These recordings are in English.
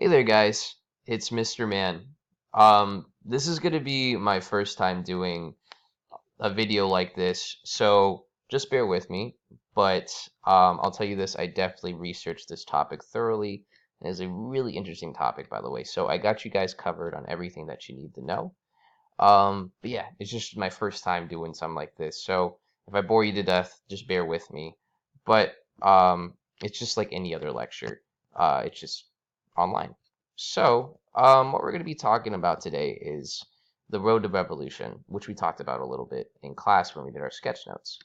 Hey there, guys. It's Mr. Man. This is going to be my first time doing a video like this, so just bear with me. But I'll tell you this, I definitely researched this topic thoroughly. It is a really interesting topic, by the way. So I got you guys covered on everything that you need to know. But yeah, it's just my first time doing something like this. So if I bore you to death, just bear with me. But it's just like any other lecture. It's just online. So, what we're going to be talking about today is the road to revolution, which we talked about a little bit in class when we did our sketch notes.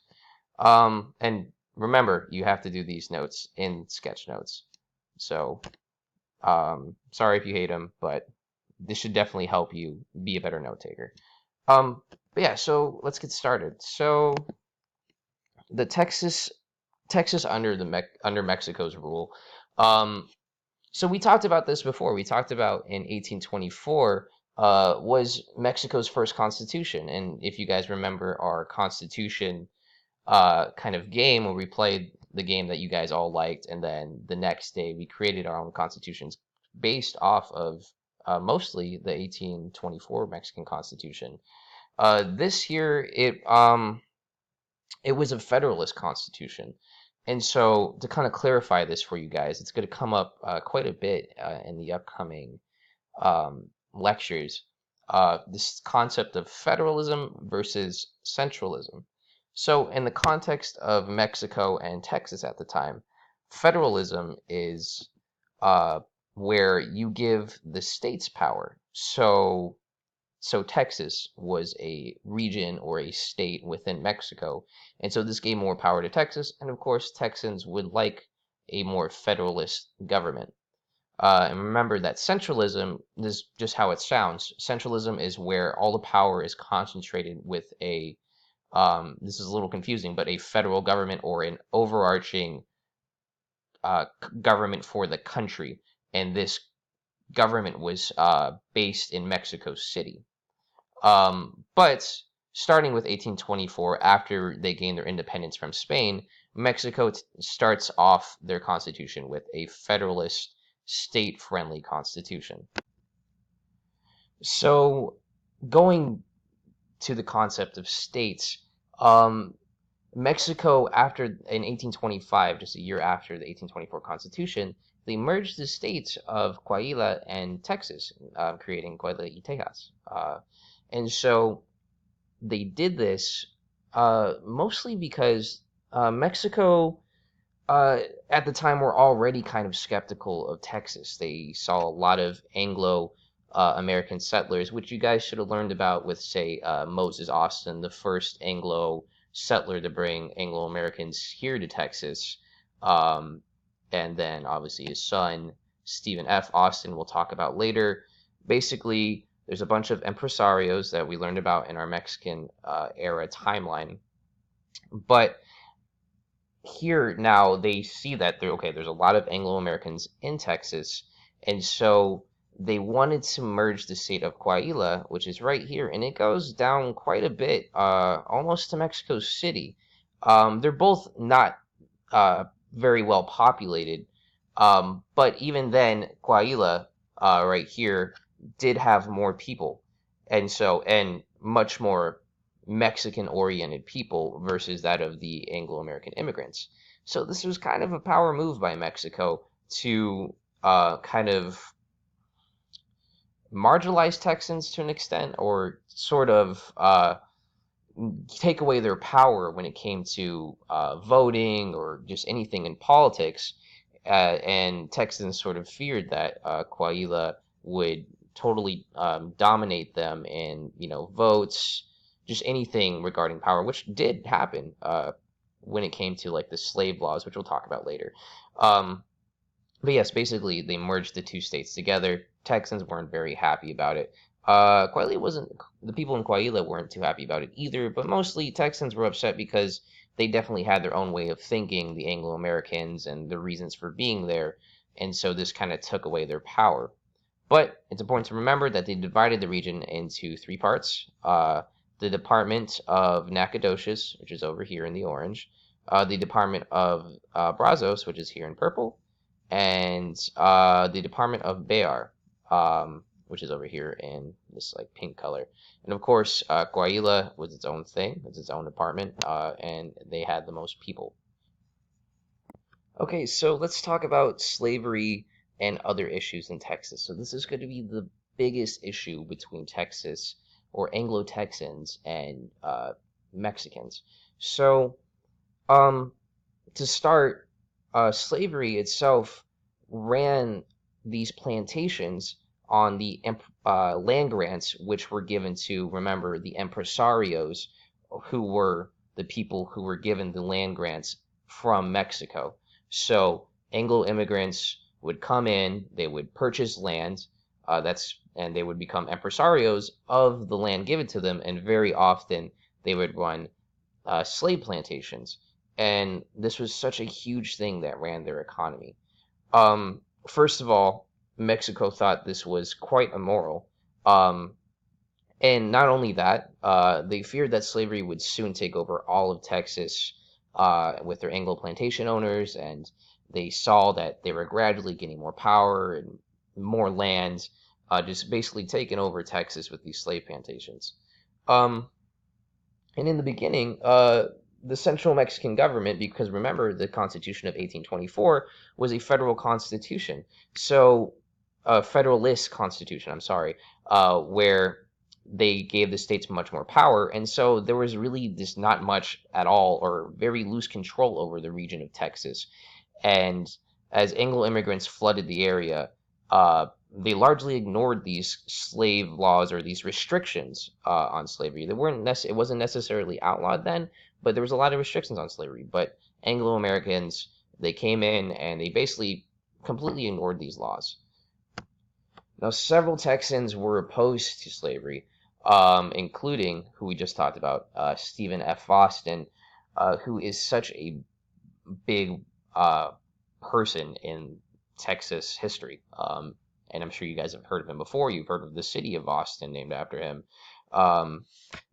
And remember, you have to do these notes in sketch notes. So, sorry if you hate them, but this should definitely help you be a better note taker. But yeah, so let's get started. So the Texas under under Mexico's rule. Um, so we talked about this before. We talked about in 1824 was Mexico's first constitution, and if you guys remember our constitution kind of game where we played the game that you guys all liked, and then the next day we created our own constitutions based off of mostly the 1824 Mexican Constitution. This year it was a federalist constitution. And so, to kind of clarify this for you guys, it's going to come up quite a bit in the upcoming lectures. This concept of federalism versus centralism. So, in the context of Mexico and Texas at the time, federalism is uh, where you give the states power. So Texas was a region or a state within Mexico, and so this gave more power to Texas, and of course Texans would like a more federalist government. And remember that centralism, this is just how it sounds. Centralism is where all the power is concentrated with this is a little confusing, but a federal government or an overarching government for the country. And this government was based in Mexico City. But starting with 1824, after they gained their independence from Spain, Mexico starts off their constitution with a federalist, state-friendly constitution. So, going to the concept of states, um, Mexico, after in 1825, just a year after the 1824 Constitution, they merged the states of Coahuila and Texas, creating Coahuila y Tejas. And so they did this mostly because Mexico at the time were already kind of skeptical of Texas. They saw a lot of Anglo American settlers, which you guys should have learned about with, say, Moses Austin, the first Anglo settler to bring Anglo Americans here to Texas. Um, and then obviously his son, Stephen F. Austin, we'll talk about later. Basically, there's a bunch of impresarios that we learned about in our Mexican era timeline. But here now they see that there's a lot of Anglo Americans in Texas, and so they wanted to merge the state of Coahuila, which is right here, and it goes down quite a bit, almost to Mexico City. They're both not very well populated, but even then, Coahuila, right here, did have more people, and much more Mexican-oriented people versus that of the Anglo-American immigrants. So this was kind of a power move by Mexico to kind of marginalize Texans to an extent, or sort of take away their power when it came to voting or just anything in politics. And Texans sort of feared that Coahuila would totally dominate them in, votes, just anything regarding power, which did happen when it came to like the slave laws, which we'll talk about later. But yes, basically they merged the two states together. Texans weren't very happy about it. Coahuila wasn't. The people in Coahuila weren't too happy about it either, but mostly Texans were upset because they definitely had their own way of thinking, the Anglo Americans, and the reasons for being there, and so this kind of took away their power. But it's important to remember that they divided the region into three parts. The Department of Nacogdoches, which is over here in the orange, the Department of Brazos, which is here in purple, and the Department of Bayar, which is over here in this like pink color. And of course, Coahuila was its own thing, it's its own department, and they had the most people. Okay, so let's talk about slavery and other issues in Texas. So this is going to be the biggest issue between Texas or Anglo-Texans and Mexicans. So um, to start, slavery itself ran these plantations on the land grants, which were given to, remember, the empresarios, who were the people who were given the land grants from Mexico. So Anglo immigrants would come in, they would purchase land, and they would become empresarios of the land given to them, and very often they would run slave plantations. And this was such a huge thing that ran their economy. First of all, Mexico thought this was quite immoral. Um, and not only that, they feared that slavery would soon take over all of Texas with their Anglo plantation owners, and they saw that they were gradually getting more power and more land, just basically taking over Texas with these slave plantations. Um, and in the beginning, the Central Mexican government, because remember, the Constitution of 1824 was a federal constitution, so a federalist constitution, I'm sorry, where they gave the states much more power, and so there was really just not much at all or very loose control over the region of Texas. And as Anglo immigrants flooded the area, they largely ignored these slave laws or these restrictions on slavery. It wasn't necessarily outlawed then, but there was a lot of restrictions on slavery. But Anglo Americans, they came in and they basically completely ignored these laws. Now, several Texans were opposed to slavery, including who we just talked about, Stephen F. Austin, who is such a big person in Texas history. And I'm sure you guys have heard of him before. You've heard of the city of Austin named after him. Um,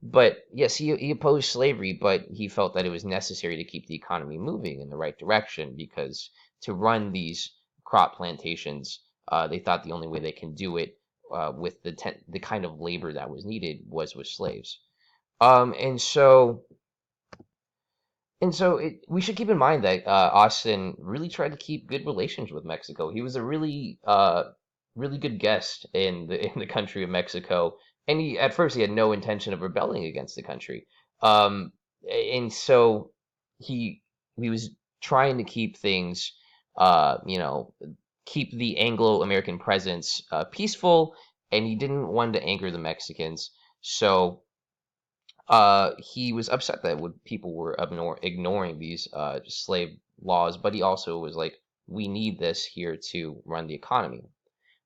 but yes, he opposed slavery, but he felt that it was necessary to keep the economy moving in the right direction, because to run these crop plantations, they thought the only way they can do it with the kind of labor that was needed was with slaves. Um, and so we should keep in mind that Austin really tried to keep good relations with Mexico. He was a really good guest in the country of Mexico, and at first he had no intention of rebelling against the country. Um, and so he he was trying to keep things, you know, keep the Anglo-American presence peaceful, and he didn't want to anger the Mexicans. So he was upset that people were ignoring these slave laws, but he also was like, we need this here to run the economy.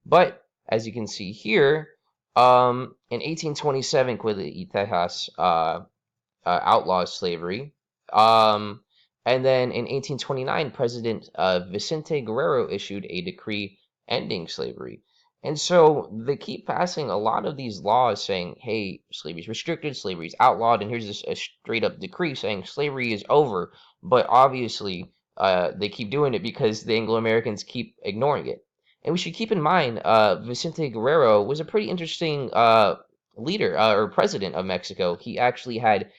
But as you can see here, in 1827, Quilla y Tejas outlaws slavery. Um, and then in 1829, President Vicente Guerrero issued a decree ending slavery. And so they keep passing a lot of these laws saying, hey, slavery is restricted, slavery is outlawed, and here's a straight up decree saying slavery is over. But obviously, they keep doing it because the Anglo Americans keep ignoring it. And we should keep in mind, Vicente Guerrero was a pretty interesting leader or president of Mexico. He actually had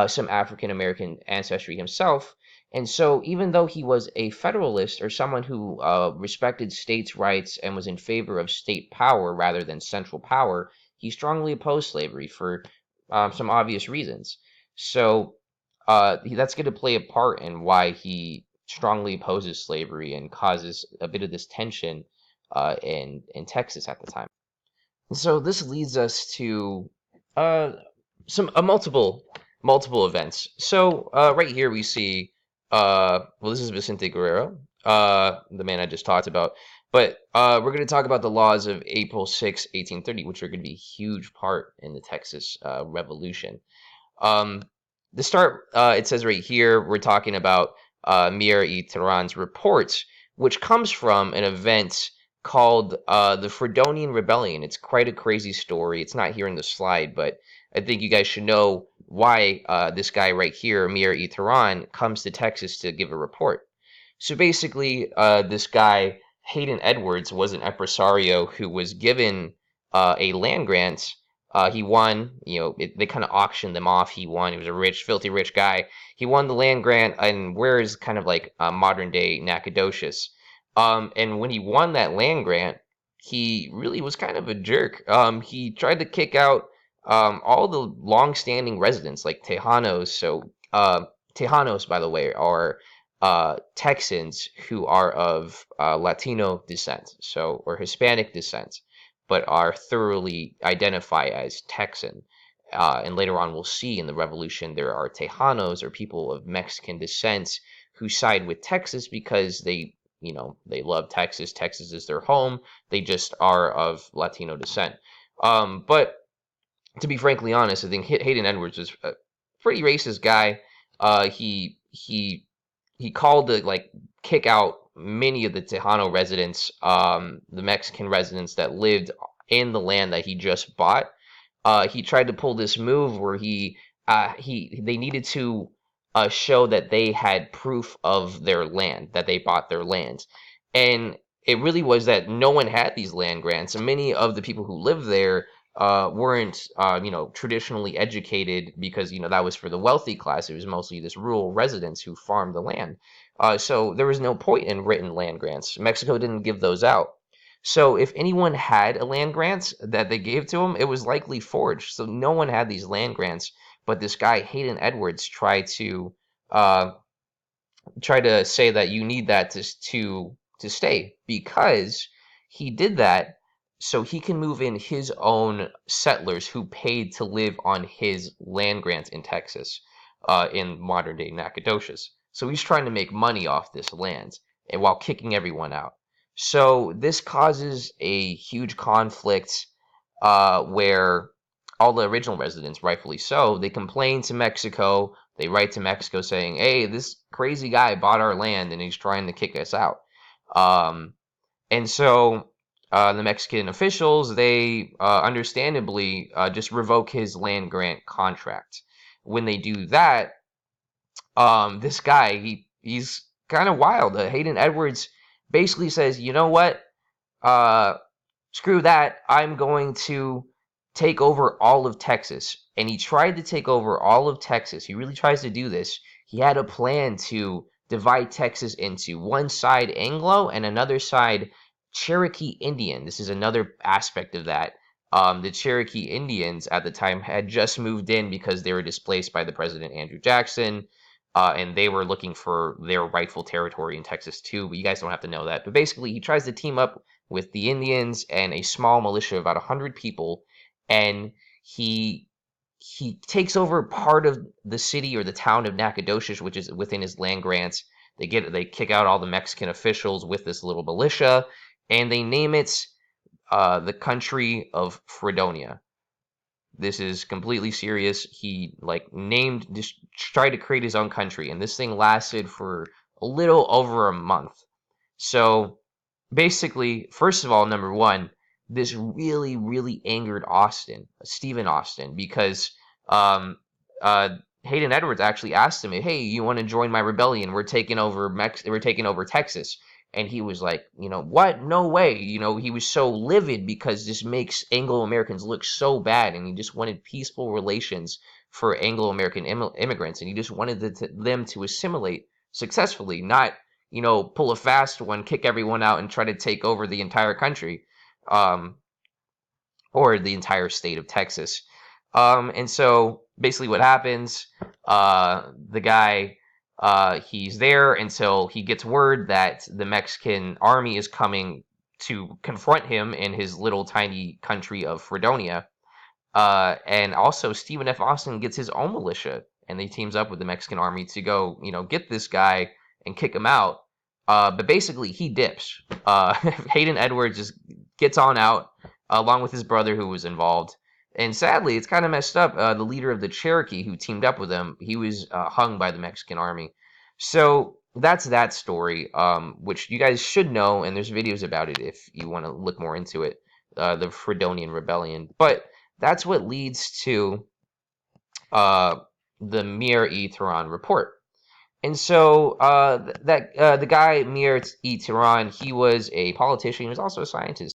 some African American ancestry himself. And so, even though he was a Federalist or someone who respected states' rights and was in favor of state power rather than central power, he strongly opposed slavery for some obvious reasons. So, that's going to play a part in why he strongly opposes slavery and causes a bit of this tension in Texas at the time. So this leads us to uh, some multiple events. So right here we see well, this is Vicente Guerrero, the man I just talked about. But we're going to talk about the laws of April 6, 1830, which are going to be a huge part in the Texas Revolution. Um, the start, it says right here, we're talking about Mier y Terran's reports, which comes from an event called the Fredonian Rebellion. It's quite a crazy story. It's not here in the slide, but I think you guys should know why this guy right here, Mier y Terran, comes to Texas to give a report. So basically, this guy Hayden Edwards was an impresario who was given a land grant. He won, they kind of auctioned them off. He won. He was a rich, filthy rich guy. He won the land grant, and where is kind of like modern day Nacogdoches. And when he won that land grant, he really was kind of a jerk. He tried to kick out all the long-standing residents, like Tejanos. So Tejanos, by the way, are Texans who are of Latino descent, so or Hispanic descent, but are thoroughly identify as Texan. And later on, we'll see in the revolution there are Tejanos or people of Mexican descent who side with Texas because they love Texas. Texas is their home. They just are of Latino descent. But to be frankly honest, I think Hayden Edwards was a pretty racist guy. He called to like kick out many of the Tejano residents, the Mexican residents that lived in the land that he just bought. He tried to pull this move where they needed to show that they had proof of their land, that they bought their land, and it really was that no one had these land grants, and many of the people who lived there weren't traditionally educated because that was for the wealthy class. It was mostly this rural residents who farmed the land. So there was no point in written land grants. Mexico didn't give those out. So if anyone had a land grant that they gave to them, it was likely forged. So no one had these land grants. But this guy Hayden Edwards uh, tried to say that you need that to stay, because he did that so he can move in his own settlers who paid to live on his land grant in Texas, in modern day Nacogdoches. So he's trying to make money off this land and while kicking everyone out. So this causes a huge conflict where all the original residents, rightfully so, they complain to Mexico. They write to Mexico saying, "Hey, this crazy guy bought our land and he's trying to kick us out." Um, and so the Mexican officials, they understandably just revoke his land grant contract. When they do that, this guy, he's kind of wild. Hayden Edwards basically says, "You know what? Uh, Screw that. I'm going to take over all of Texas." And he tried to take over all of Texas. He really tries to do this. He had a plan to divide Texas into one side Anglo and another side Cherokee Indian. This is another aspect of that. The Cherokee Indians at the time had just moved in because they were displaced by the President Andrew Jackson, and they were looking for their rightful territory in Texas too. But you guys don't have to know that. But basically, he tries to team up with the Indians and a small militia of about 100 people, and he takes over part of the city or the town of Nacogdoches, which is within his land grants. They kick out all the Mexican officials with this little militia, and they name it the country of Fredonia. This is completely serious. He just tried to create his own country, and this thing lasted for a little over a month. So basically, first of all, number one, this really, really angered Stephen Austin, because um, uh, Hayden Edwards actually asked him, "Hey, you want to join my rebellion? We're taking over Texas." And he was like, "What? No way!" He was so livid because this makes Anglo Americans look so bad, and he just wanted peaceful relations for Anglo American immigrants, and he just wanted them to assimilate successfully, not pull a fast one, kick everyone out, and try to take over the entire country, um, or the entire state of Texas. And so basically, what happens? The guy, he's there until he gets word that the Mexican army is coming to confront him in his little tiny country of Fredonia. And also, Stephen F. Austin gets his own militia, and he teams up with the Mexican army to go, get this guy and kick him out. But basically, he dips. Hayden Edwards just gets on out, along with his brother who was involved. And sadly, it's kind of messed up. The leader of the Cherokee who teamed up with him, he was hung by the Mexican army. So that's that story, which you guys should know, and there's videos about it if you want to look more into it, the Fredonian Rebellion. But that's what leads to uh, the Mir E. Turan report. And so that the guy Mir E. Tehran, he was a politician. He was also a scientist.